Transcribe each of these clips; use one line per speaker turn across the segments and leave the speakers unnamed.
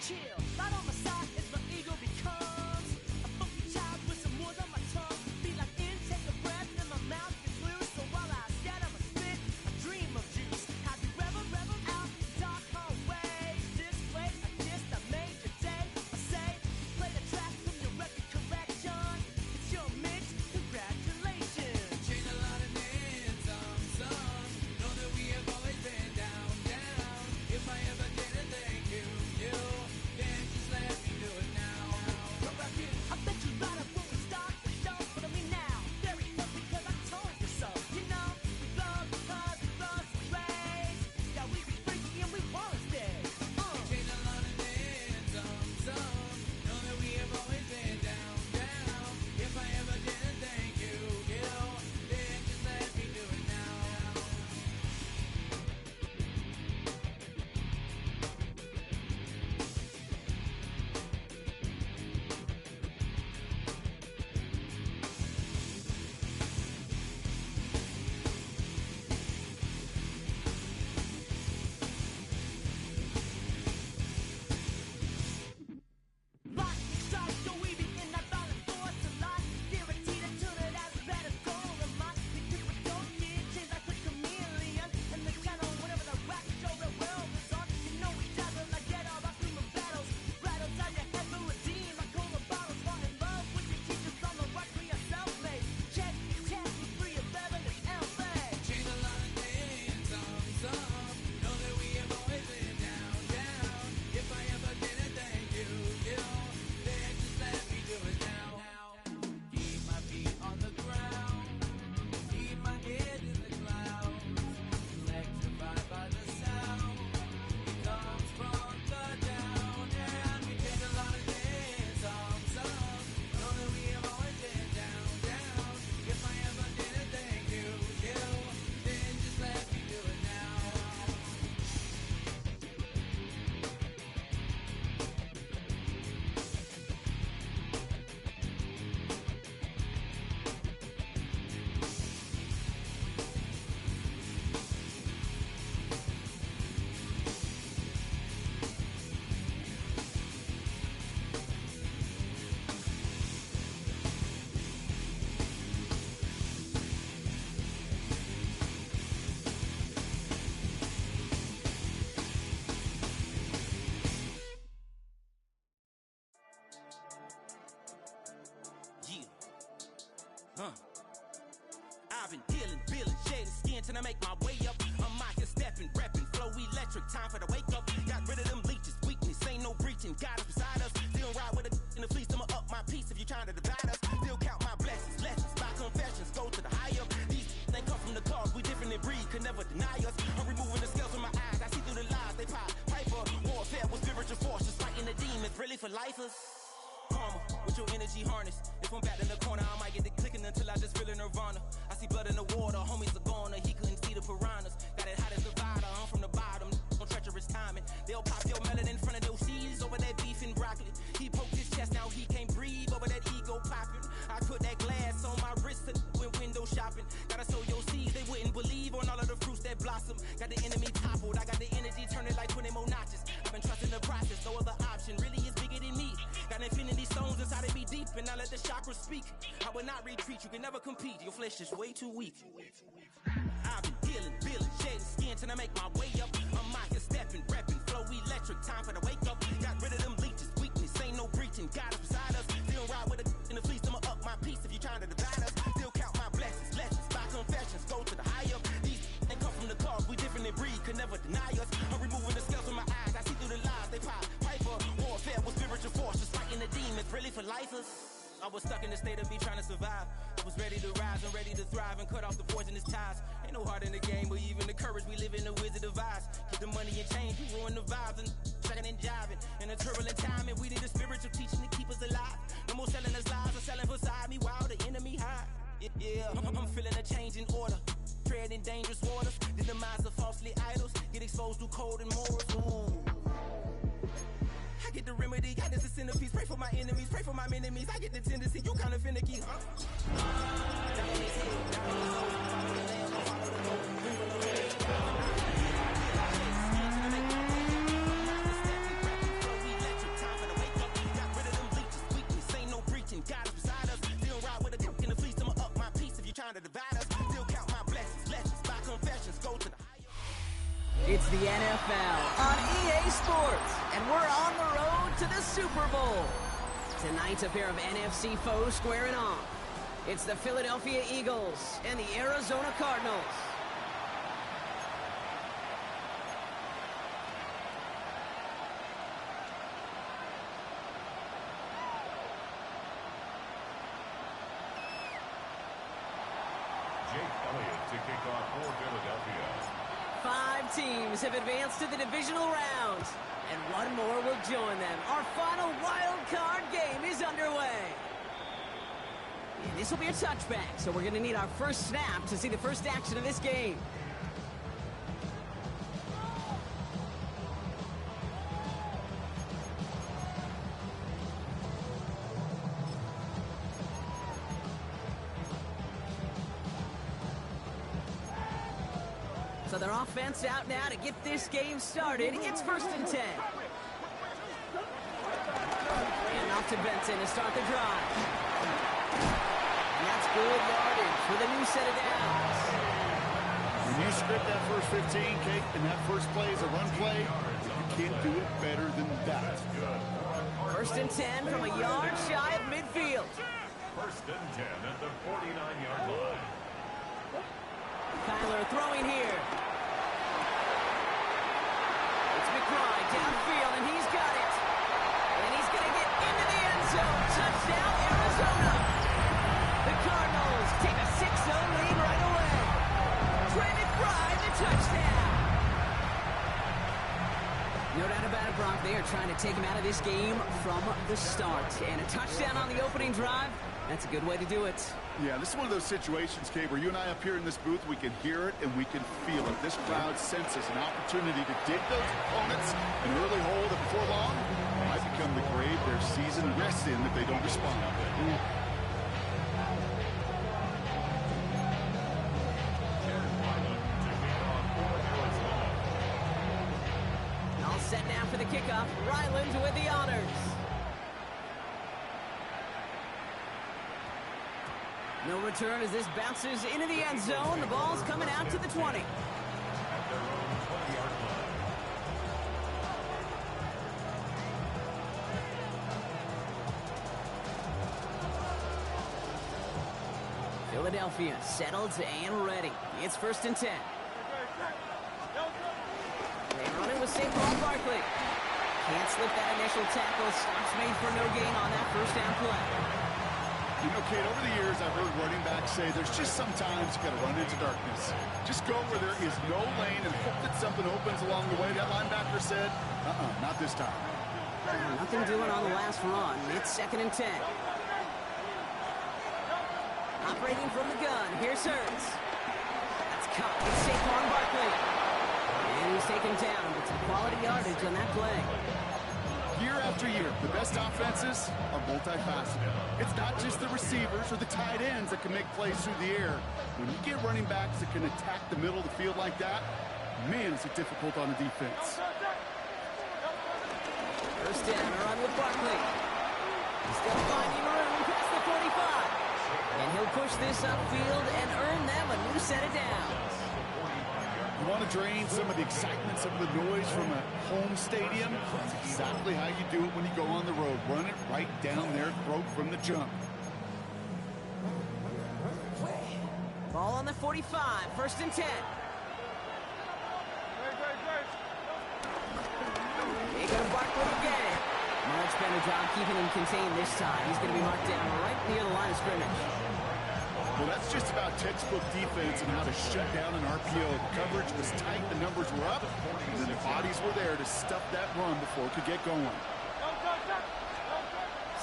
chill. Right on my side is my ego becomes a funky child with some words on my tongue. Be like in, take a breath, and my mouth gets loose. So while I scatter my spit, I dream of juice. Happy rebel, rebel out, dark hallways. This place I kissed, I made your day. I say, play the track from your record collection. It's your mix, congratulations.
Changed a lot of names, some. Know that we have always been down, down. If I ever did a thank you, then just let me do it now.
Come back in. I bet you light up when we start the show. Follow me now. Very quick because I told you so. You know, we love because we love some plays. Yeah, we be freaky and we wanna stay.
Changed a lot of names, some. Know that we have always been down, down. If I ever did a thank you, then just let me do it now.
Lock and strike, so we be in that violent force a lot. Guaranteed to turn it as bad as gold of mine. Because we don't get changed like a chameleon. And the channel, whenever the rap show the world is on. You know we dazzle like get all our human battles. Rattle down your head for redeem like cola bottles. Fall in love with your teachers on the rock for yourself, mate. Check, we free of Bevan and LA.
Changed a lot of names, some. Know that we have always been down, down. If I ever did a thank you, then just let me do it now. Keep my feet on the ground, keep my head in the clouds. Electrified by the sound, it comes from the down. And we changed a lot of names, some. Know that we have always been down, down. If I ever did a thank you, then just let me do it now.
I've been dealing, shedding skin till I make my way up. I'm out here stepping, repping, flow electric, time for the wake up. Got rid of them leeches, weakness, ain't no breaching. God is beside us, still ride with a in the fleece. I'ma up my piece if you trying to divide us. Still count my blessings, lessons, my confessions, go to the higher. These they come from the cause, we different in breed, could never deny us. I'm removing the scales from my eyes, I see through the lies they pop. Piper, warfare with spiritual forces, fighting the demons, really for lifers. Karma, with your energy harness. If I'm back in the corner, I might get the clicking until I just feel a nirvana. I see blood in the water, homies are gone, he couldn't see the piranhas. Got it hot as Nevada, I'm from the bottom, on treacherous timing. They'll pop your melon in front of those seeds over that beef and broccoli. He poked his chest, now he can't breathe over that ego popping. I put that glass on my wrist and went window shopping. Gotta sow your seeds, they wouldn't believe on all of the fruits that blossom. Got the enemy toppled, I got the energy turning like 20 more notches. I've been trusting the process, no other option really is bigger than me. Got infinity stones inside of me deep, and I let the chakras speak. I will not retreat, you can never compete, your flesh is way too weak. I've been dealing, shedding skin till I make my way up. I'm out here stepping, repping, flow electric, time for the wake up. Got rid of them leeches, weakness, ain't no breaching. God is beside us, still ride with a in the fleece. I'ma up my piece if you trying to divide us. Still count my blessings, lessons, my confessions, go to the higher. These they come from the cause, we different in breed, could never deny us. I'm removing the scales from my eyes, I see through the lies they pop. Piper, warfare with spiritual forces, fighting the demons, really for lifers. I was stuck in the state of me trying to survive. I was ready to rise and ready to thrive and cut off the poisonous ties. Ain't no heart in the game, but even the courage we live in the wizard of eyes. Keep the money and change, we ruin the vibes and checking and jiving. In a turbulent time, and we need a spiritual teaching to keep us alive. No more selling us lies or selling beside me while the enemy hide. Yeah, I'm feeling a change in order. Treading dangerous waters, the demise of falsely idols. Get exposed through code and morals. Ooh. I get the remedy, got this a centerpiece. Pray for my enemies, pray for my enemies. I get the tendency, you kinda finicky, huh? trying to divide us. Still count my blessings, lessons, my confessions go to the
It's the NFL on EA Sports, and we're on the road to the Super Bowl. Tonight's a pair of NFC foes squaring off. It's the Philadelphia Eagles and the Arizona Cardinals.
To kick off for Philadelphia.
5 teams have advanced to the divisional round, and one more will join them. Our final wild card game is underway. And this will be a touchback, so we're going to need our first snap to see the first action of this game. So their offense out now to get this game started. It's 1st and 10. And off to Benson to start the drive. And that's good yardage with a new set of downs.
When you script that first 15, Kate, and that first play is a run play, you can't do it better than that.
1st and 10 from a yard shy of midfield.
1st and 10 at the 49-yard line.
Kyler throwing here. It's McBride downfield, and he's got it. And he's going to get into the end zone. Touchdown, Arizona. The Cardinals take a 6-0 lead right away. Trey McBride, the touchdown. No doubt about it, Brock. They are trying to take him out of this game from the start. And a touchdown on the opening drive, that's a good way to do it.
Yeah, this is one of those situations, Kate, where you and I up here in this booth, we can hear it and we can feel it. This crowd senses an opportunity to dig those opponents an early hole that before long might become the grave their season rests in if they don't respond.
All set now for the kickoff. Ryland with the honors. No return as this bounces into the end zone. The ball's coming out to the 20.
At their own 20-yard line.
Philadelphia settled and ready. It's 1st and 10. They run it with St. Paul Barkley. Can't slip that initial tackle. Stops made for no gain on that first down play.
You know, Kate, over the years, I've heard running backs say there's just sometimes you got to run into darkness. Just go where there is no lane and hope that something opens along the way. That linebacker said, not this time.
Nothing doing on the last run. It's 2nd and 10. Operating from the gun. Here's Hurts. That's caught. It's Saquon Barkley. And he's taken down with some quality yardage on that play.
Year after year, the best offenses are multifaceted. It's not just the receivers or the tight ends that can make plays through the air. When you get running backs that can attack the middle of the field like that, man, is it difficult on the defense.
1st down, a run with Barkley. Still finding room past the 45. And he'll push this upfield and earn them a new set of downs.
You want to drain some of the excitement, some of the noise from a home stadium? That's exactly how you do it when you go on the road. Run it right down their throat from the jump.
Ball on the 45, 1st and 10. They go to Barkley again. Much better job keeping him contained this time. He's going to be marked down right near the line of scrimmage.
Well, that's just about textbook defense and how to shut down an RPO. The coverage was tight, the numbers were up, and then the bodies were there to stuff that run before it could get going.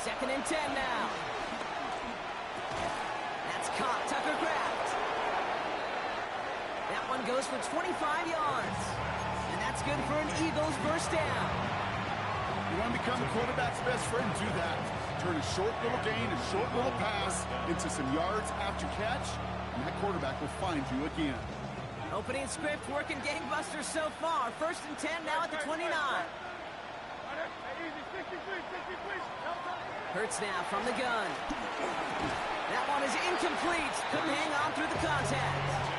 2nd and 10 now. That's caught. Tucker Kraft. That one goes for 25 yards. And that's good for an Eagles first down.
You want to become the quarterback's best friend? Do that. Turn a short little gain, a short little pass into some yards after catch, and that quarterback will find you again.
Opening script working gangbusters so far. 1st and 10 now at the 29. Hurts now from the gun. That one is incomplete. Couldn't hang on through the contact.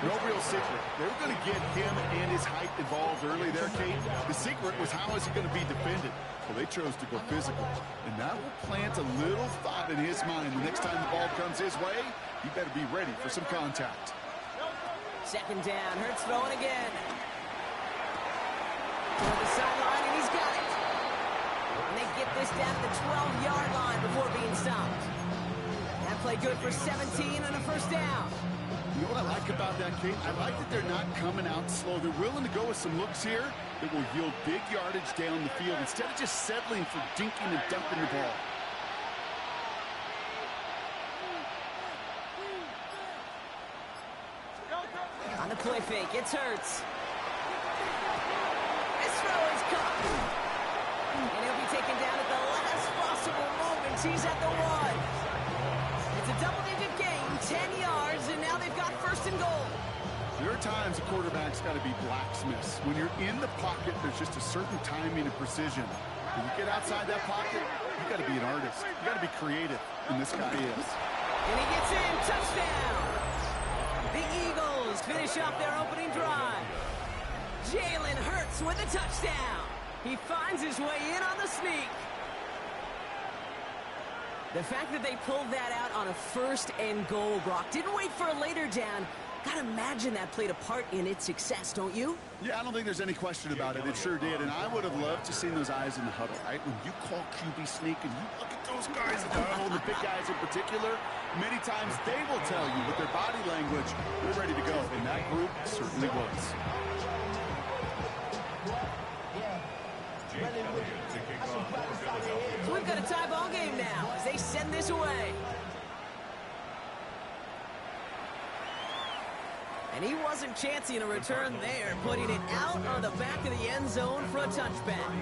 No real secret. They were going to get him and his height involved early there, Kate. The secret was how is he going to be defended? Well, they chose to go physical. And that will plant a little thought in his mind. The next time the ball comes his way, he better be ready for some contact.
Second down. Hurts throwing again. Toward the sideline, and he's got it. And they get this down to the 12-yard line before being stopped. That play good for 17 and a first down.
You know what I like about that, Kate? I like that they're not coming out slow. They're willing to go with some looks here that will yield big yardage down the field instead of just settling for dinking and dumping the ball.
On the play fake, it's Hurts. This throw is caught. And he'll be taken down at the last possible moment. He's at the 1. It's a double-digit gain, 10 yards, and now they've got first and goal.
There are times a quarterback's got to be blacksmiths. When you're in the pocket, there's just a certain timing and precision. When you get outside that pocket, you got to be an artist. You got to be creative, and this guy is.
And he gets in, touchdown. The Eagles finish off their opening drive. Jalen Hurts with a touchdown. He finds his way in on the sneak. The fact that they pulled that out on a first and goal, Brock, didn't wait for a later down. Gotta imagine that played a part in its success, don't you?
Yeah, I don't think there's any question about it. It sure did, and I would have loved to see those eyes in the huddle, right? When you call QB sneak and you look at those guys in the huddle, and the big guys in particular, many times they will tell you with their body language, they're ready to go, and that group certainly was.
So we've got a tie ball game now as they send this away. And he wasn't chancing a return there, putting it out on the back of the end zone for a touchback.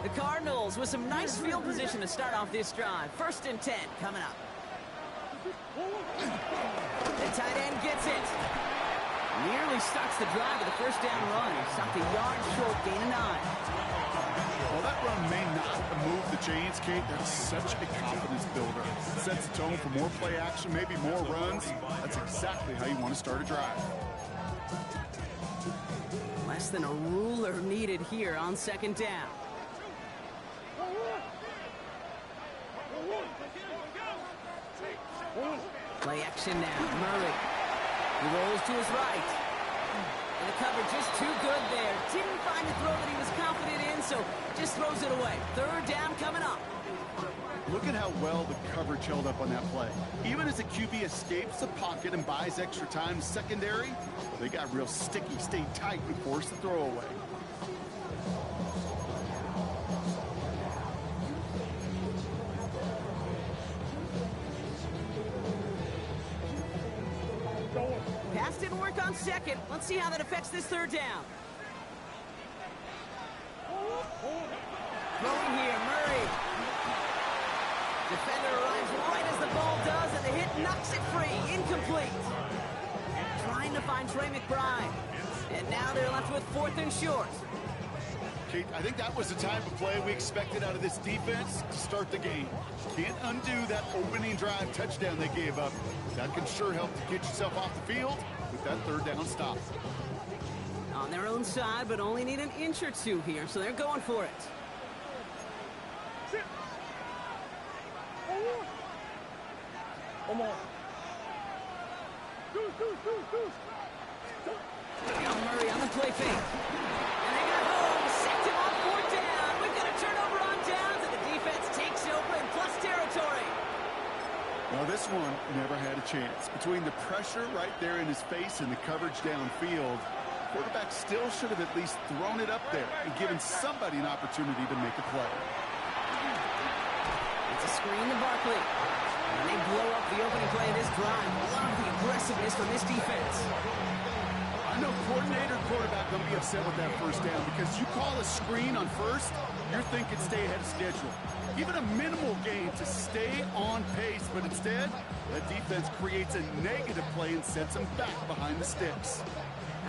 The Cardinals with some nice field position to start off this drive. 1st and 10 coming up. The tight end gets it. Nearly starts the drive with a first down run. Stopped a yard short, gain of 9.
Well, that run may not move the chains, Kate. That's such a confidence builder. It sets the tone for more play action, maybe more runs. That's exactly how you want to start a drive.
Less than a ruler needed here on 2nd down. Play action now. Murray. He rolls to his right. And the coverage is too good there. Didn't find a throw that he was confident in, so just throws it away. 3rd down coming up.
Look at how well the coverage held up on that play. Even as the QB escapes the pocket and buys extra time secondary, they got real sticky, stayed tight, and forced the throw away.
Pass didn't work on 2nd. Let's see how that affects this 3rd down. Throwing here, Murray. Defender arrives right as the ball does, and the hit knocks it free. Incomplete. Trying to find Trey McBride. And now they're left with 4th and short.
Kate, I think that was the type of play we expected out of this defense to start the game. Can't undo that opening drive touchdown they gave up. That can sure help to get yourself off the field with that 3rd down stop.
On their own side, but only need an inch or two here, so they're going for it. Young Murray on the play fake. And they got home, sacked him on 4th down. We've got a turnover on downs, and the defense takes over in plus territory.
Well, this one never had a chance. Between the pressure right there in his face and the coverage downfield, quarterback still should have at least thrown it up there and given somebody an opportunity to make a play.
It's a screen to Barkley. And they blow up the opening play of this drive. Love the aggressiveness from this defense.
I'm No coordinator, quarterback going to be upset with that first down because you call a screen on first, you're thinking stay ahead of schedule. Even a minimal gain to stay on pace, but instead, the defense creates a negative play and sets them back behind the sticks.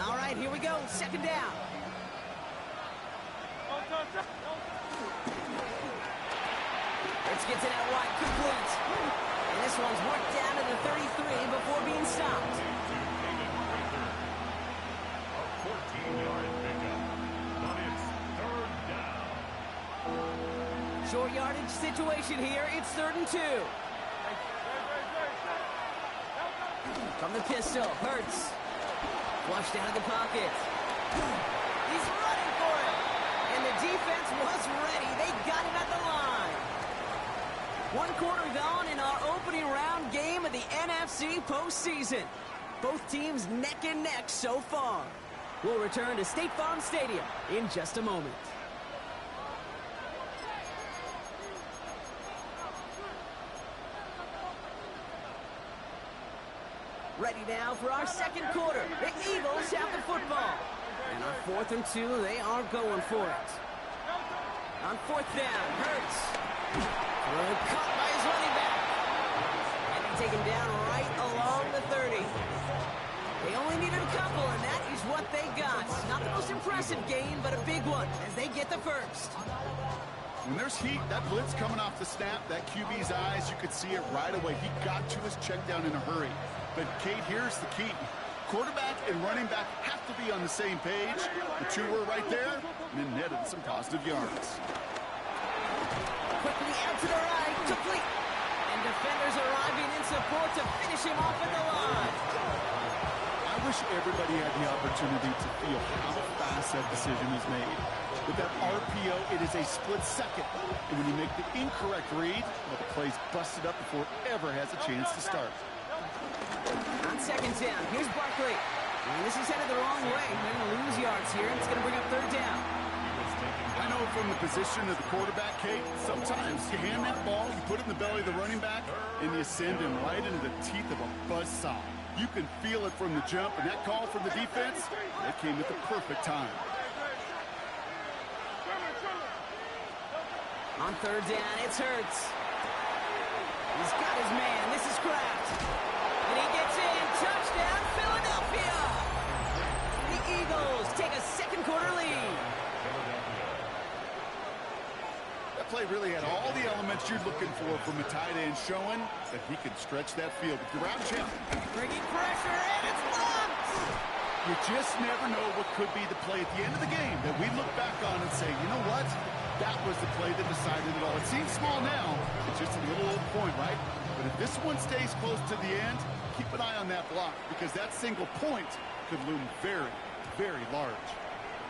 All right, here we go. Second down. Let's get to that wide complete. And this one's worked down to the 33 before being stopped.
A 14-yard pickup. But it's third down.
Short yardage situation here. It's 3rd and 2. From the pistol, Hurts. Flushed out of the pocket. He's running for it. And the defense was ready. They got him at the line. 1 quarter gone in our opening round game of the NFC postseason. Both teams neck and neck so far. We'll return to State Farm Stadium in just a moment. Ready now for our second quarter. The Eagles have the football. And on 4th and 2, they are going for it. On 4th down, Hurts. Caught by his running back. And they take him down right along the 30. They only needed a couple, and that is what they got. Not the most impressive gain, but a big one as they get the first.
When there's heat, that blitz coming off the snap, that QB's eyes, you could see it right away. He got to his check down in a hurry. But, Kate, here's the key. Quarterback and running back have to be on the same page. The two were right there, and then netted some positive yards.
Quickly out to the right, complete. And defenders arriving in support to finish him off at the line.
I wish everybody had the opportunity to feel how fast that decision was made. With that RPO, it is a split second. And when you make the incorrect read, well, the play's busted up before it ever has a chance to start.
On 2nd down, here's Barkley. And this is headed the wrong way. They're going to lose yards here, and it's going to bring up 3rd down.
I know from the position of the quarterback, Kate, sometimes you hand that ball, you put it in the belly of the running back, and you send him right into the teeth of a buzzsaw. You can feel it from the jump, and that call from the defense, that came at the perfect time.
On 3rd down, it's Hurts. He's got his man. This is Kraft. And he gets in. Touchdown, Philadelphia. The Eagles take a 2nd quarter lead.
That play really had all the elements you're looking for from a tight end, showing that he can stretch that field. With your route champ,
Bringing pressure, and it's blocked.
you just never know what could be the play at the end of the game that we look back on and say, you know what? That was the play that decided it all. It seems small now. It's just a little old point, right? But if this one stays close to the end, keep an eye on that block because that single point could loom very, very large.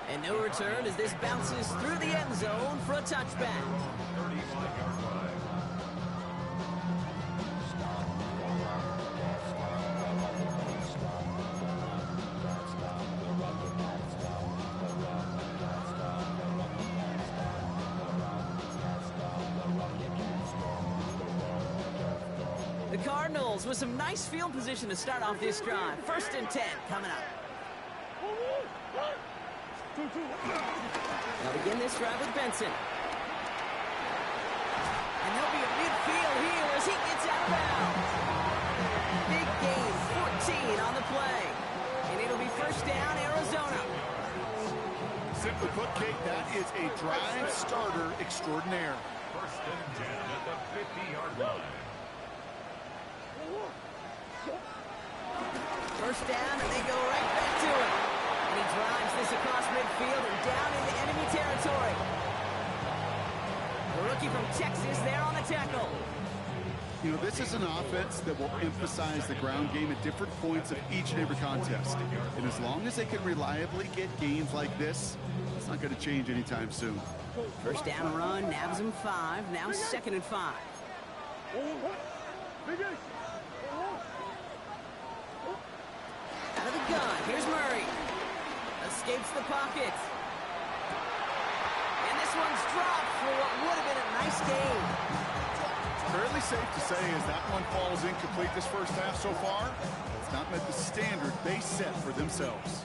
And no return as this bounces through the end zone for a touchback.
35-yard line.
The Cardinals with some nice field position to start off this drive. 1st and 10 coming up. They'll begin this drive with Benson. And there'll be a midfield here as he gets out of bounds. Big gain, 14 on the play. And it'll be 1st down, Arizona.
Simply put, Kate, that is a drive starter extraordinaire.
1st and 10 at the 50-yard line.
1st down, and they go right back to it. And he drives this across midfield and down into enemy territory. The rookie from Texas there on the tackle.
You know, this is an offense that will emphasize the ground game at different points of each and every contest. And as long as they can reliably get gains like this, it's not going to change anytime soon.
1st down run, nabs him 5, now 2nd and 5. Out of the gun, here's Murray. Escapes the pocket. And this one's dropped for what would have been a nice game.
Fairly safe to say as that one falls incomplete this first half so far, it's not met the standard they set for themselves.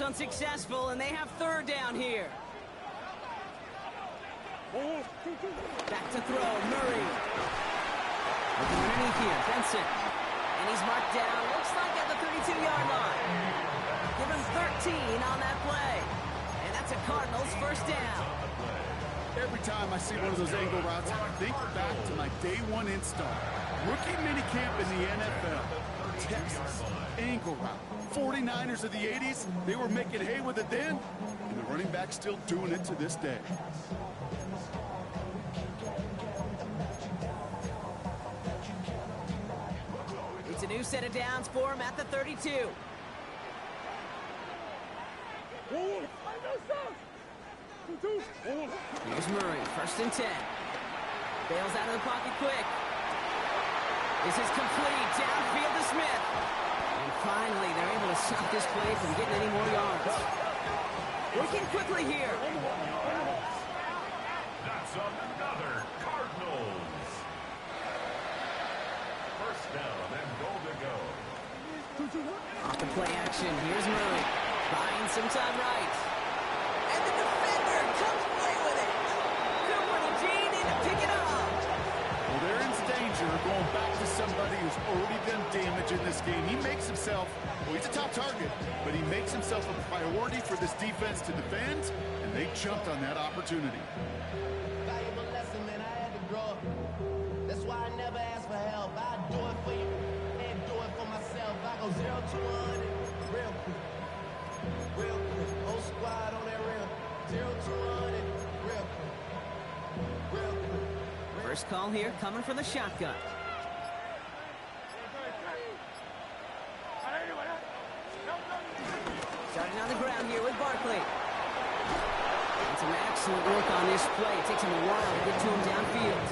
pass unsuccessful, and they have third down here. Back to throw, Murray. Looking underneath here, Benson. And he's marked down, looks like at the 32-yard line. Give him 13 on that play. And that's a Cardinals first down.
Every time I see one of those angle routes, I think back to my day one install. Rookie minicamp in the NFL. Texas, angle route. 49ers of the 80s, they were making hay with it then, and the running back's still doing it to this day.
It's a new set of downs for him at the 32. Here's Murray, first and 10. Bails out of the pocket quick. This is complete, downfield to Smith. And finally, they're able to stop this play from getting any more yards. Working quickly here.
That's another Cardinals. First down and goal to go.
Off the play action, here's Murray. Buying some time right. And the defender comes away with it. Cooper the G need to pick it up.
Well, they're in danger of going back to somebody who's already done damage in this game. He makes himself, well, he's a top target, but he makes himself a priority for this defense to defend, and they jumped on that opportunity.
Valuable lesson, man. I had to grow up. That's why I never ask for help. I do it for you and do it for myself. I go 0 to 100 real quick. Real quick. Whole squad on that real. 0 to 100 real quick. Real quick.
First call here coming from the shotgun. Starting on the ground here with Barkley. And some excellent work on this play. It takes him a while to get to him downfield.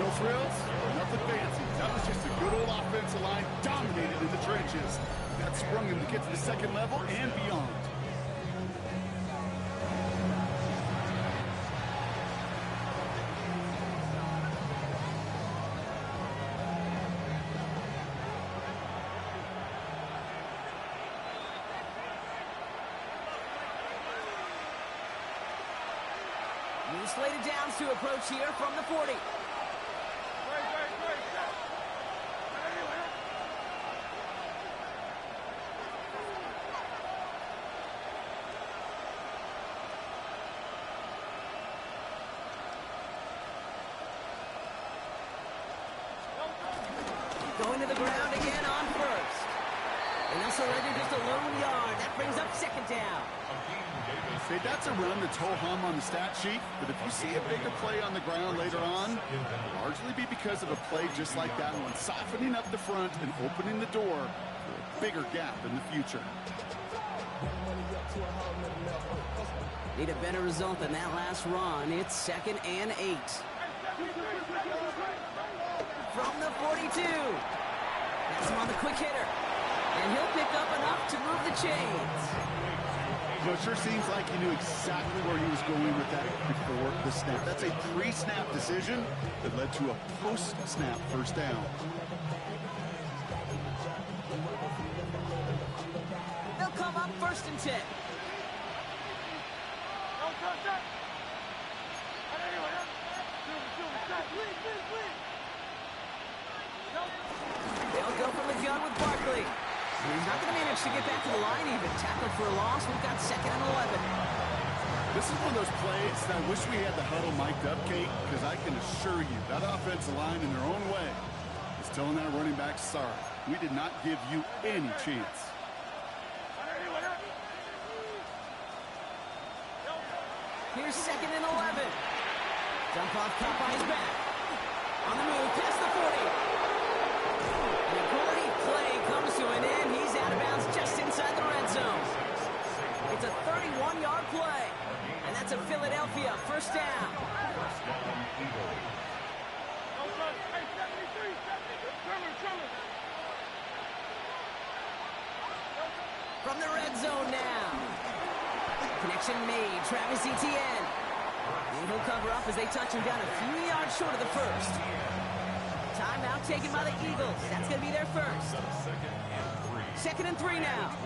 No frills, nothing fancy. That was just a good old offensive line dominated in the trenches. That sprung him to get to the second level and beyond.
New slated downs to approach here from the 40. Going to the ground again on first. And they'll surrender just a lone yard. That brings up second down.
Okay, that's a run that's ho-hum on the stat sheet, but if you see a bigger play on the ground later on, it'll largely be because of a play just like that one, softening up the front and opening the door for a bigger gap in the future.
Need a better result than that last run. It's 2nd and 8. From the 42. That's him on the quick hitter. And he'll pick up enough to move the chains.
You know, it sure seems like he knew exactly where he was going with that before the snap. That's a pre-snap decision that led to a post-snap first down.
They'll come up 1st and 10. They'll go from the gun with Barkley. He's not going to manage to get back to the line even. Tackled for a loss. We've got 2nd and 11.
This is one of those plays that I wish we had the huddle mic'd up, Kate, because I can assure you that offensive line in their own way is telling that running back, sorry, we did not give you any chance.
Here's 2nd and 11. Jump off, caught by his back. On the move, past the 40. And a great play comes to an end. He's out of bounds just inside the red zone. It's a 31-yard play. And that's a Philadelphia first down. From the red zone now. Connection made. Travis Etienne. And he'll cover up as they touch him down a few yards short of the first. Timeout taken by the Eagles. That's going to be their first. 2nd and 3 now.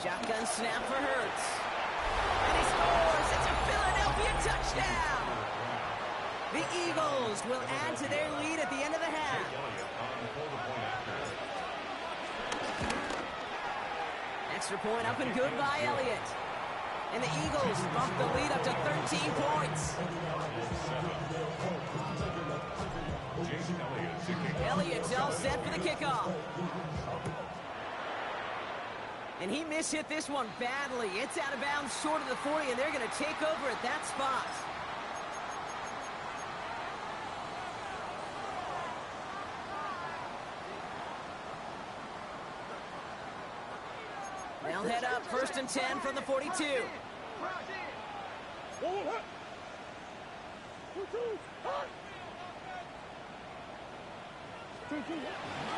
Shotgun snap for Hurts. And he scores! It's a Philadelphia touchdown! The Eagles will add to their lead at the end of the half. Extra point up and good by Elliott. And the Eagles bump the lead up to 13 points. Elliott's all set for the kickoff. And he mishit this one badly. It's out of bounds short of the 40, and they're going to take over at that spot. They'll head up 1st and 10 from the 42.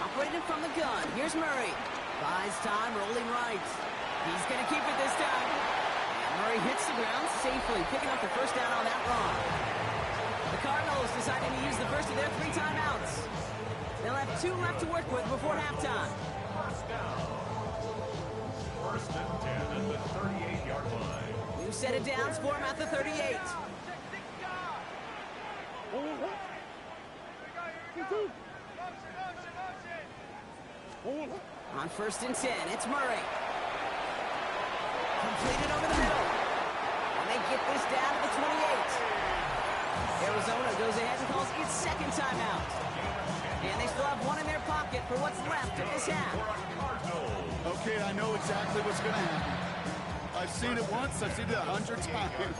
Operated from the gun. Here's Murray. Buys time, rolling right. He's going to keep it this time. And Murray hits the ground safely, picking up the first down on that run. The Cardinals deciding to use the first of their 3 timeouts. They'll have 2 left to work with before halftime.
1st and 10 at the 38-yard line.
New set of downs for him at the 38. On 1st and 10, it's Murray. Completed over the middle. And they get this down to the 28. Arizona goes ahead and calls its 2nd timeout. And they still have 1 in their pocket for what's left of this half.
Okay, I know exactly what's going to happen. I've seen it once, I've seen it 100 times.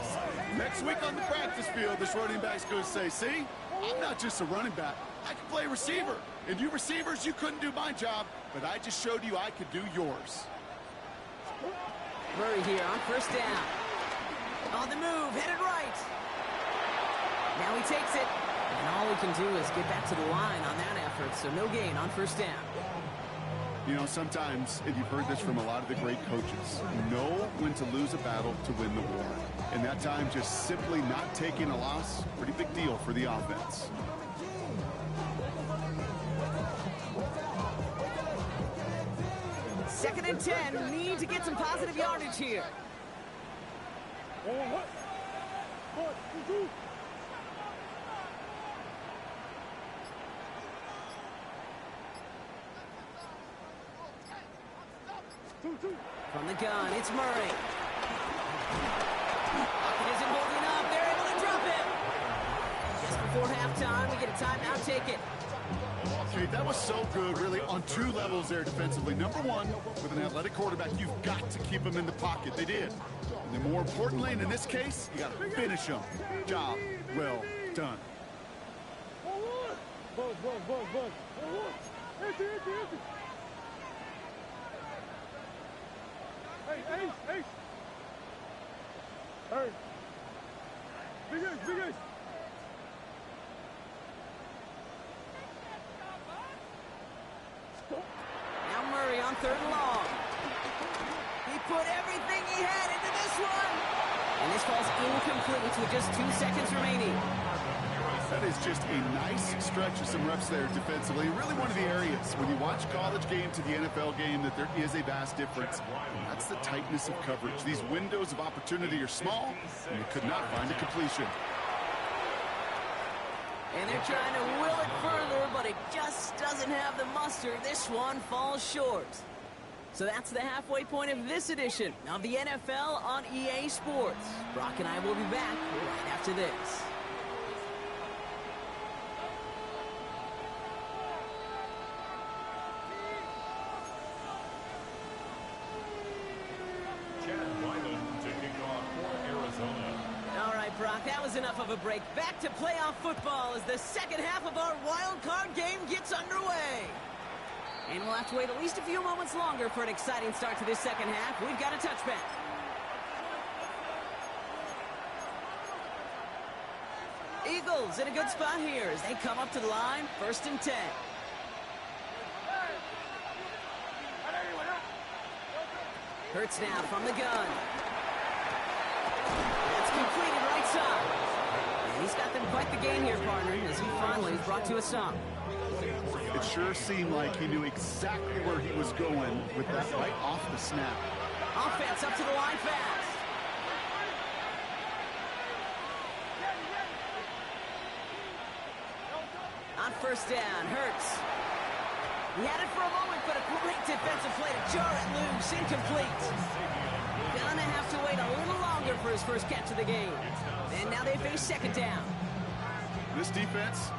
Next week on the practice field, this running back's going to say, see, I'm not just a running back. I can play receiver. And you receivers, you couldn't do my job, but I just showed you I could do yours.
Murray here on 1st down. On the move, headed right. Now he takes it. And all he can do is get back to the line on that effort, so no gain on 1st down.
You know, sometimes, and you've heard this from a lot of the great coaches, know when to lose a battle to win the war. And that time, just simply not taking a loss, pretty big deal for the offense.
Second and 10, need to get some positive yardage here. From the gun, it's Murray. Pocket isn't holding up. They're able to drop him. Just before halftime, we get a timeout taken.
Okay, that was so good, really, on 2 levels there defensively. Number 1, with an athletic quarterback, you've got to keep him in the pocket. They did. And then more importantly, and in this case, you got to finish him. Job well done.
Hey. Hey. Big ace.
Now Murray on 3rd and long. He put everything he had into this one. And this falls incomplete with just 2 seconds remaining.
That is just a nice stretch of some reps there defensively. Really one of the areas when you watch college game to the NFL game that there is a vast difference. That's the tightness of coverage. These windows of opportunity are small, and they could not find a completion.
And they're trying to will it further, but it just doesn't have the muster. This one falls short. So that's the halfway point of this edition of the NFL on EA Sports. Brock and I will be back right after this. Brock, that was enough of a break. Back to playoff football as the second half of our wild card game gets underway. And we'll have to wait at least a few moments longer for an exciting start to this second half. We've got a touchback. Eagles in a good spot here as they come up to the line, 1st and 10. Hurts now from the gun. That's completed right side. And he's got them quite the gain here, partner, as he finally is brought to a stop.
It sure seemed like he knew exactly where he was going with that right off the snap.
Offense up to the line fast. On first down, Hurts. He had it for a moment, but a great defensive play to jar it loose. Incomplete. Gonna have to wait a little longer for his first catch of the game. And now they face second down.
This defense,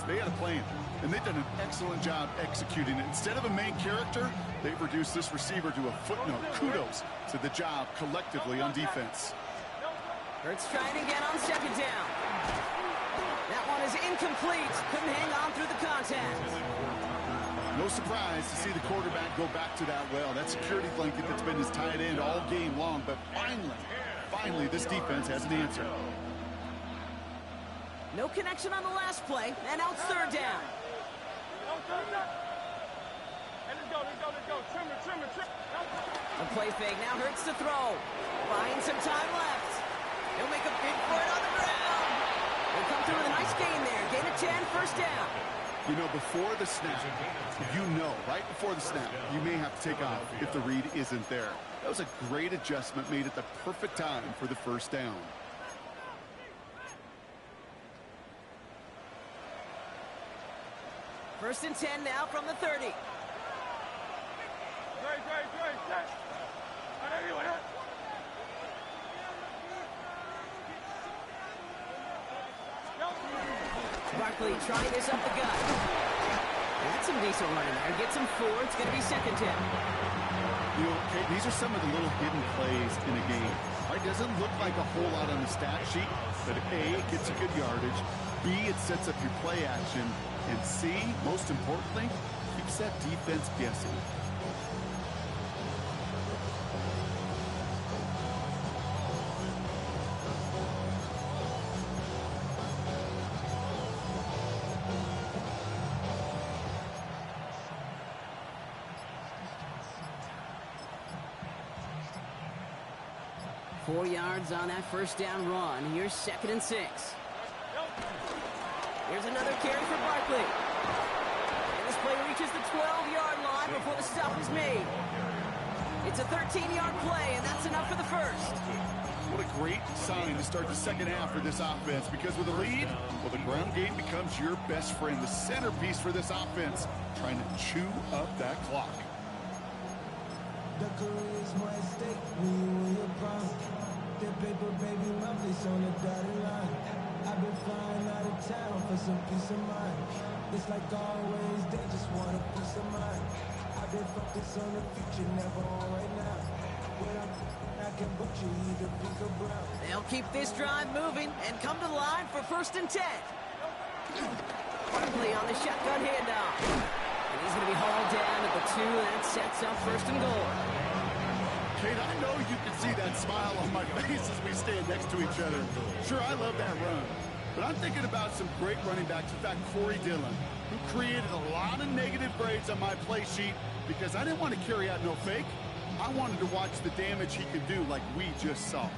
they had a plan. And they've done an excellent job executing it. Instead of a main character, they've reduced this receiver to a footnote. Kudos to the job collectively on defense.
Hurts trying again on second down. That one is incomplete. Couldn't hang on through the contact.
No surprise to see the quarterback go back to that well. That security blanket that's been his tight end all game long. But finally, this defense has an answer.
No connection on the last play, and now it's third down. A play fake now Hurts to throw. Buying some time left. He'll make a big play on the ground. He'll come through with a nice gain there. Gain of 10, first down.
You know, before the snap, right before the snap, you may have to take off if the read isn't there. That was a great adjustment made at the perfect time for the first down.
First and 10 now from the 30. Barkley trying this up the gut. That's some decent running there. Gets him 4. It's going to be second down.
You know, okay, these are some of the little hidden plays in a game. It doesn't look like a whole lot on the stat sheet, but A, it gets you good yardage. B, it sets up your play action. And C, most importantly, keeps that defense guessing.
Four yards on that first down run. Here's second and 6. Here's another carry for Barkley. And this play reaches the 12-yard line before the stop is made. It's a 13-yard play, and that's enough for the first.
What a great sign to start the second half for this offense, because with a lead, well, the ground game becomes your best friend, the centerpiece for this offense, trying to chew up that clock.
The career's more at stake when you in your prime. The paper, baby, my place on the dotted line. I've been flying out of town for some peace of mind. It's like always, they just want a peace of mind. I've been focused on the future, never on right now. When I can book you either pink or brown.
They'll keep this drive moving and come to the line for first and 10. Barkley on the shotgun handoff. And he's going to be hauled down at the 2. That sets up first and goal.
Kate, I know you can see that smile on my face as we stand next to each other. Sure, I love that run. But I'm thinking about some great running backs. In fact, Corey Dillon, who created a lot of negative grades on my play sheet because I didn't want to carry out no fake. I wanted to watch the damage he could do like we just saw.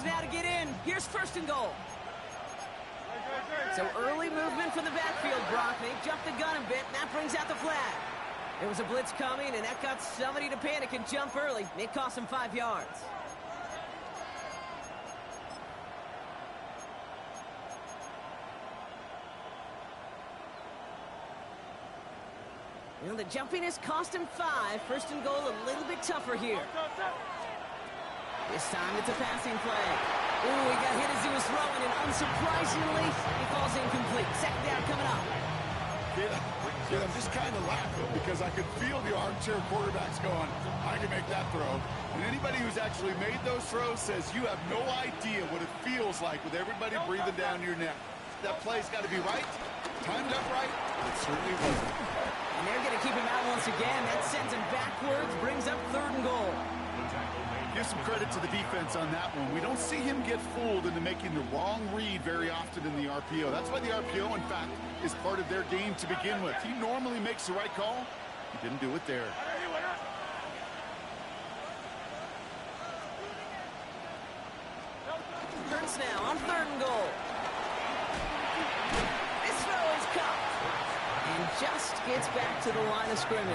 Now to get in. Here's first and goal. So early movement from the backfield, Brock. They jumped the gun a bit, and that brings out the flag. There was a blitz coming, and that got somebody to panic and jump early. It cost him 5 yards. Well, the jumpiness cost him 5. First and goal a little bit tougher here. This time it's a passing play. Ooh, he got hit as he was throwing, and unsurprisingly, he falls incomplete. Second down coming up.
Yeah, I'm just kind of laughing because I could feel the armchair quarterbacks going, I can make that throw. And anybody who's actually made those throws says you have no idea what it feels like with everybody breathing down your neck. That play's got to be right, timed up right, and it certainly wasn't.
And they're going to keep him out once again. That sends him backwards, brings up third and goal.
Give some credit to the defense on that one. We don't see him get fooled into making the wrong read very often in the RPO. That's why the RPO, in fact, is part of their game to begin with. He normally makes the right call. He didn't do it there.
gets back to the line of scrimmage.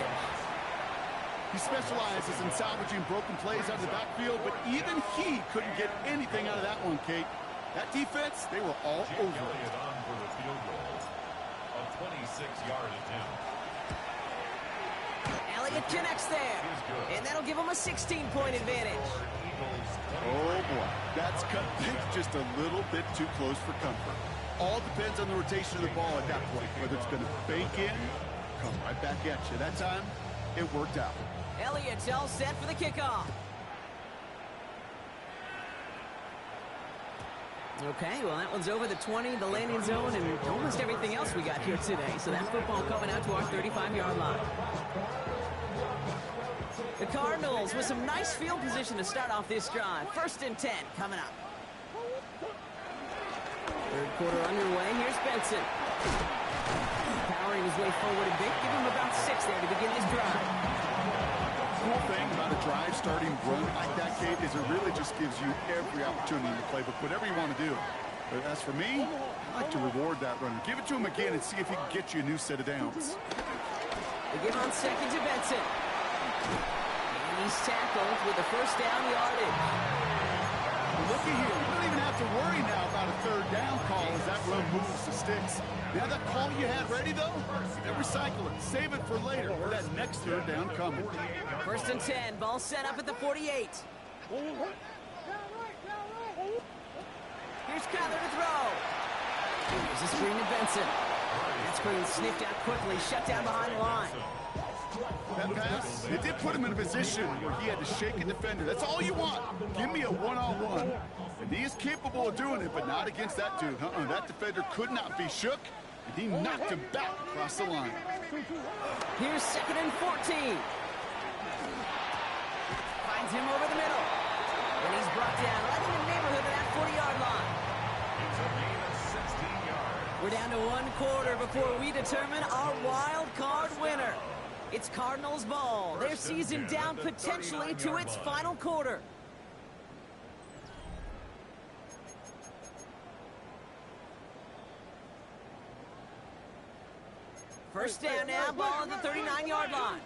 He specializes in salvaging broken plays out of the backfield, but even he couldn't get anything out of that one, Kate. That defense, they were all over it.
Elliott on for the field goal. A 26-yard attempt.
Elliott connects there, and that'll give him a 16-point advantage.
Oh, boy. That's cut things just a little bit too close for comfort. All depends on the rotation of the ball at that point, whether it's going to bank in, come right back at you. That time, it worked out.
Elliott's all set for the kickoff. Okay, well, that one's over the 20, the landing zone, and almost everything else we got here today. So that football coming out to our 35-yard line. The Cardinals with some nice field position to start off this drive. 1st and 10 coming up. Third quarter underway. Here's Benson. Powering his way forward a bit. Give him about 6 there to begin this drive.
Cool thing about a drive starting run like that, Kate, is it really just gives you every opportunity in the playbook, whatever you want to do. But as for me, I like to reward that runner. Give it to him again and see if he can get you a new set of downs.
They give on 2nd to Benson. And he's tackled with the 1st down yardage.
Looky here, you don't even have to worry now about a 3rd down call as that run moves the sticks. Now that call you had ready, though, then recycle it. Save it for later for that next 3rd down coming.
1st and 10, ball set up at the 48. Here's Kyler to throw. Here's a screen to Benson. That screen sniffed out quickly, shut down behind the line.
That pass, it did put him in a position where he had to shake a defender. That's all you want. Give me a one-on-one. And he is capable of doing it, but not against that dude. That defender could not be shook, and he knocked him back across the line.
Here's 2nd and 14. Finds him over the middle. And he's brought down right in the neighborhood of that 40-yard line.
It's a gain of 16 yards.
We're down to 1 quarter before we determine our wild card winner. It's Cardinals ball. Their season down potentially to its final quarter. First down now, ball at the 39-yard line.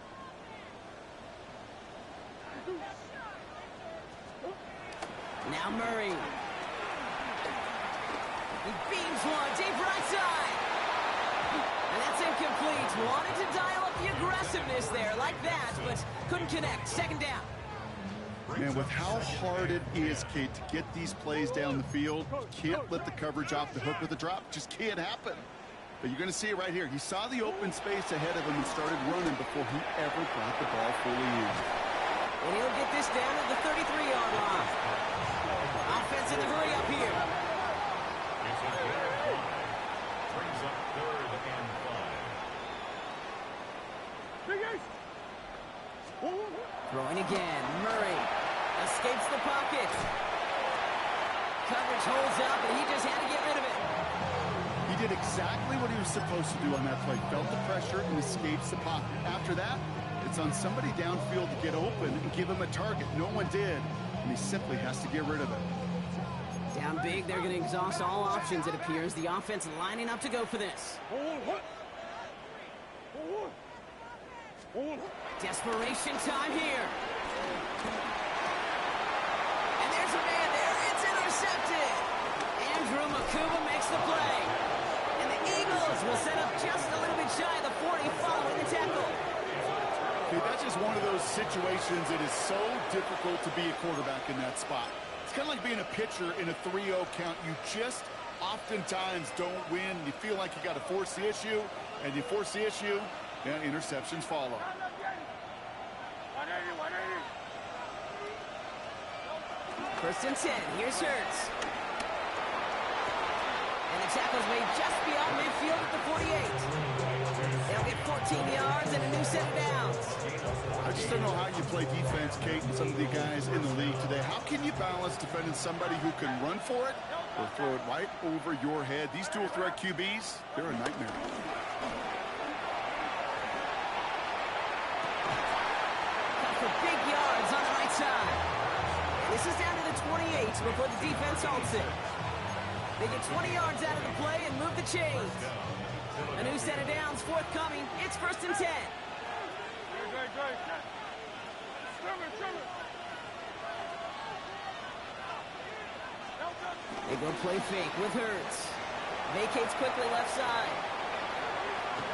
Now Murray. He beams one deep right side. And that's incomplete. Wanted to dial up the aggressiveness there like that, but couldn't connect. 2nd down.
Man, with how hard it is, Kate, to get these plays down the field, you can't let the coverage off the hook with a drop. It just can't happen. But you're going to see it right here. He saw the open space ahead of him and started running before he ever got the ball fully in.
And he'll get this down to the 33-yard line. Offense in the hurry up here.
It's a gain of 5. Brings up 3rd and 5.
Throwing again. Murray escapes the pocket. Coverage holds up, and he just had to get rid of it.
He did exactly what he was supposed to do on that play. Felt the pressure and escapes the pocket. After that, it's on somebody downfield to get open and give him a target. No one did, and he simply has to get rid of it.
Down big, they're going to exhaust all options, it appears. The offense lining up to go for this. Desperation time here. And there's a man there. It's intercepted. Andrew Makuba makes the play. And the Eagles will set up just a little bit shy of the 40 following the tackle.
Okay, that's just one of those situations. It is so difficult to be a quarterback in that spot. It's kind of like being a pitcher in a 3-0 count. You just oftentimes don't win. You feel like you got to force the issue, and you force the issue, and interceptions follow.
First and 10. Here's Hurts. And the tackle's made just beyond midfield at the 48. They'll get 14 yards and a new set of downs.
I just don't know how you play defense, Kate, and some of the guys in the league today. How can you balance defending somebody who can run for it or throw it right over your head? These dual threat QBs, they're a nightmare.
Cut for big yards on the right side. And this is down to the 28 before the defense halts it. They get 20 yards out of the play and move the chains. A new set of downs downs forthcoming. It's 1st and 10.
Great. Trimmer.
They go play fake with Hurts. Vacates quickly left side.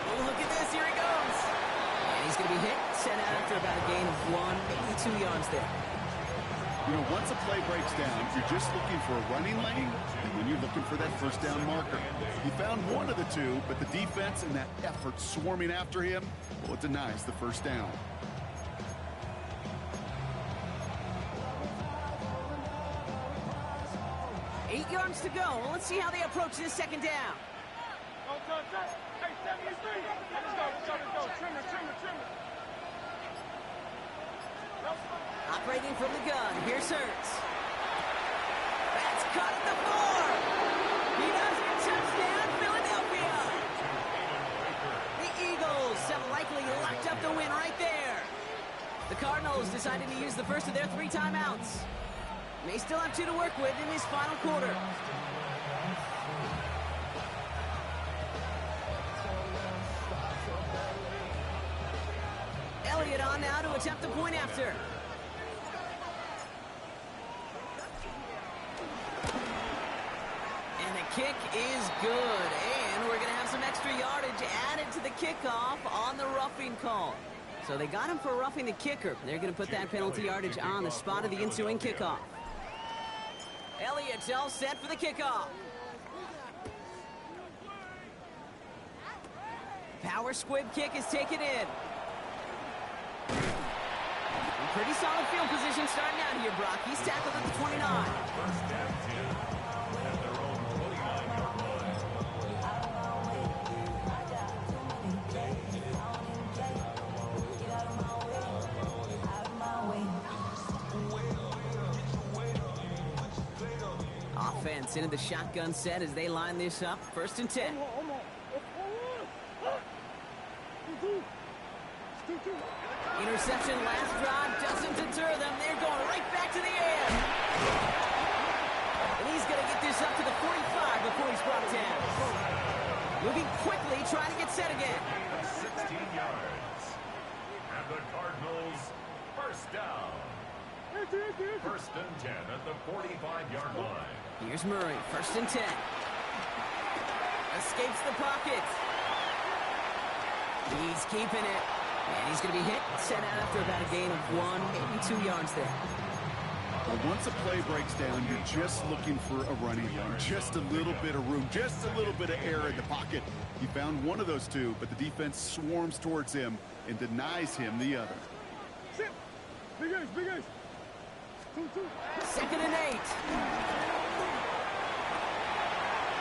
Oh, look at this. Here he goes. And he's going to be hit. Sent out after about a gain of 1, maybe 2 yards there.
You know, once a play breaks down, you're just looking for a running lane, and then you're looking for that first down marker. He found one of the two, but the defense and that effort swarming after him, well, it denies the first down.
Eight yards to go. Well, let's see how they approach this second down.
Hey, 73. Let's go. Trimmer.
Operating from the gun. Here's Hurts. That's cut at the 4. He does it. Touchdown, Philadelphia. The Eagles have likely locked up the win right there. The Cardinals decided to use the first of their 3 timeouts. They still have 2 to work with in this final quarter. Elliott on now to attempt the point after. And the kick is good. And we're going to have some extra yardage added to the kickoff on the roughing call. So they got him for roughing the kicker. They're going to put that penalty yardage on the spot of the ensuing kickoff. Elliott's all set for the kickoff. Power squib kick is taken in. Pretty solid field position starting out here, Brock. He's tackled at the 29.
First down 10 at their own 49-yard line.
Offense into the shotgun set as they line this up. 1st and 10. Interception last drive doesn't deter them. They're going right back to the air. And he's going to get this up to the 45 before he's brought down. Moving quickly, trying to get set again.
16 yards. And the Cardinals, first down. 1st and 10 at the 45-yard line.
Here's Murray, 1st and 10. Escapes the pocket. He's keeping it. And he's going to be hit, sent out after about a gain of 1, maybe 2 yards there.
Well, once a play breaks down, you're just looking for a running lane. Just a little bit of room, just a little bit of air in the pocket. He found one of those two, but the defense swarms towards him and denies him the other.
Big ace.
2nd and 8.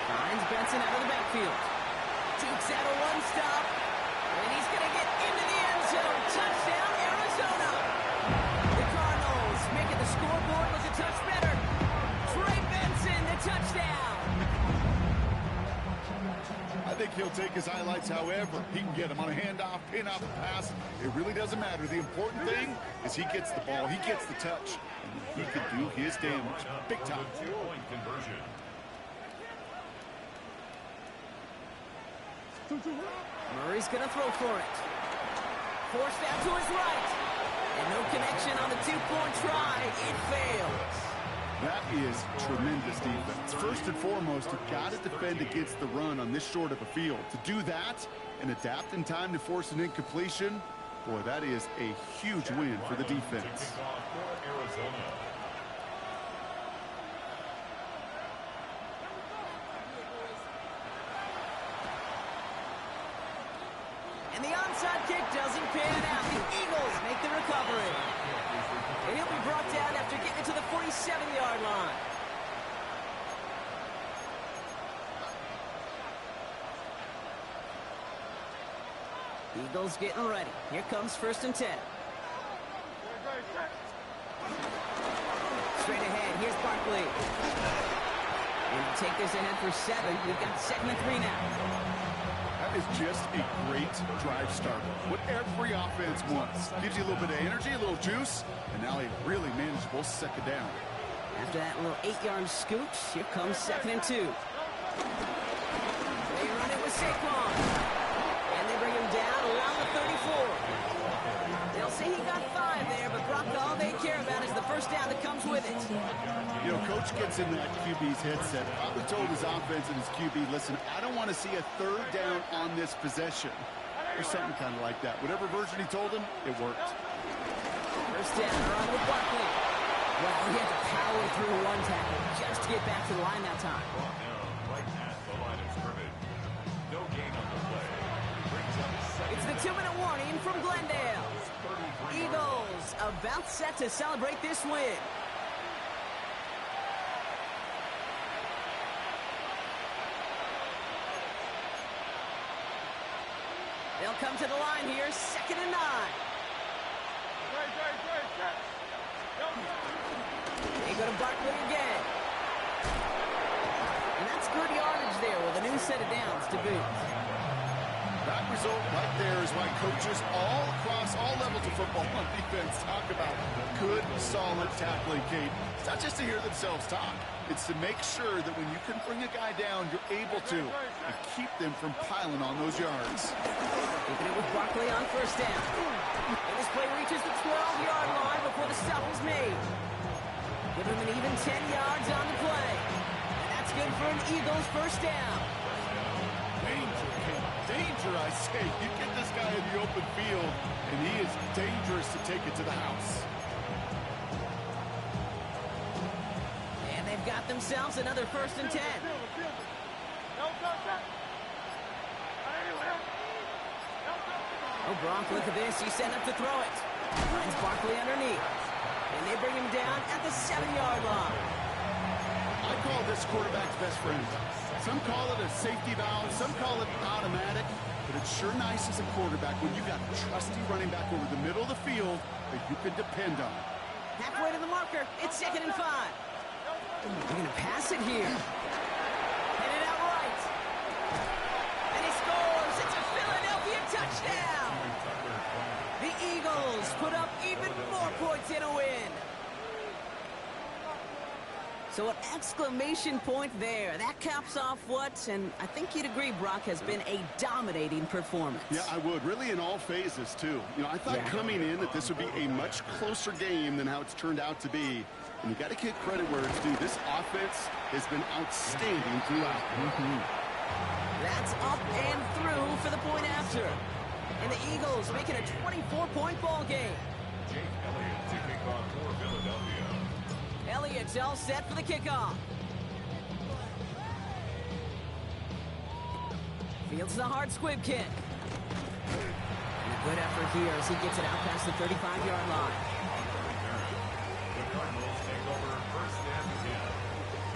Finds Benson out of the backfield. Takes out a 1-stop. And he's going to get into the end zone. Touchdown, Arizona. The Cardinals making the scoreboard look a touch better. Trey Benson, the touchdown.
I think he'll take his highlights however he can get them on a handoff, pin off, pass. It really doesn't matter. The important thing is he gets the ball, he gets the touch, and he can do his damage. Big time.
2-point conversion.
Murray's going to throw for it. Forced out to his right. And no connection on the 2-point try. It fails.
That is tremendous defense. First and foremost, you've got to defend against the run on this short of a field. To do that and adapt in time to force an incompletion, boy, that is a huge win for the defense.
For Arizona.
And the onside kick doesn't pan out. The Eagles make the recovery. And he'll be brought down after getting it to the 47-yard line. Eagles getting ready. Here comes 1st and 10. Straight ahead. Here's Barkley. And take this ahead for 7. We've got 2nd and 3 now.
That is just a great drive starter. What every offense wants. Gives you a little bit of energy, a little juice, and now a really manageable 2nd down.
After that little 8-yard scooch, here comes 2nd and 2. They run it with Saquon. And
gets in that QB's headset, probably told his offense and his QB, listen, I don't want to see a third down on this possession. Or something kind of like that. Whatever version he told him, it worked.
First down, run with Barkley. Well, he had to power through one tackle just to get back to the line that time.
Brought down right at the line of scrimmage. No gain on the play. Brings up second.
It's the 2-minute warning from Glendale. Eagles about set to celebrate this win. They'll come to the line here, 2nd and 9. They go to Barkley again. And that's good yardage there with a new set of downs to boot.
That result right there is why coaches all across all levels of football on defense talk about good, solid tackling, Kate. It's not just to hear themselves talk. It's to make sure that when you can bring a guy down, you're able to and keep them from piling on those yards.
Keeping it with Barkley on first down. And this play reaches the 12-yard line before the stop is made. Give him an even 10 yards on the play. And that's good for an Eagles first down.
Danger, Kate. Danger, I say. You get this guy in the open field, and he is dangerous to take it to the house.
And they've got themselves another 1st and 10. Oh, Gronk, look at this. He's set up to throw it. Finds Barkley underneath. And they bring him down at the 7-yard line.
I call this quarterback's best friend. Some call it a safety valve, some call it automatic, but it's sure nice as a quarterback when you got a trusty running back over the middle of the field that you can depend on.
Halfway to the marker. It's 2nd and 5. They're going to pass it here. Headed out right. And he scores. It's a Philadelphia touchdown. The Eagles put up even more points in a win. So an exclamation point there. That caps off what, and I think you'd agree, Brock, has been a dominating performance.
Yeah, I would. Really in all phases, too. You know, I thought coming in that this would be a much closer game than how it's turned out to be. And you got to give credit where it's due. This offense has been outstanding throughout.
That's up and through for the point after. And the Eagles making a 24-point ball game.
Jake Elliott to kick off for Philadelphia.
Elliott's all set for the kickoff. Fields the hard squib kick. And a good effort here as he gets it out past the 35-yard line.
The Cardinals take over 1st and 10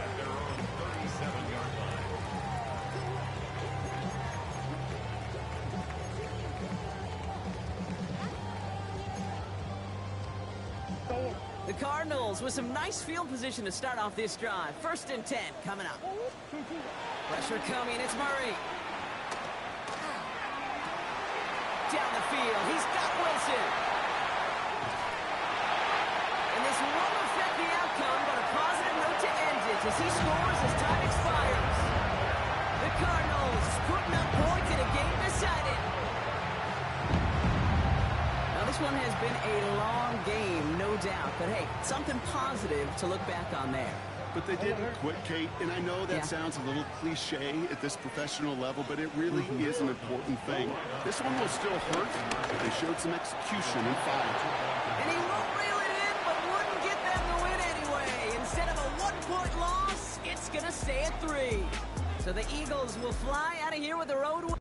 at their own 37-yard line.
The Cardinals with some nice field position to start off this drive. 1st and 10 coming up. Pressure coming. It's Murray. Down the field. He's got Wilson. And this won't affect the outcome, but a positive note to end it as he scores as time expires. The Cardinals putting up points in a game decided. Now this one has been a long game, no doubt, but hey, something positive to look back on there.
But they didn't quit, Kate, and I know that sounds a little cliche at this professional level, but it really is an important thing. This one will still hurt, but they showed some execution and fight.
And he won't reel it in, but wouldn't get them the win anyway. Instead of a 1-point loss, it's going to stay at 3. So the Eagles will fly out of here with a road win.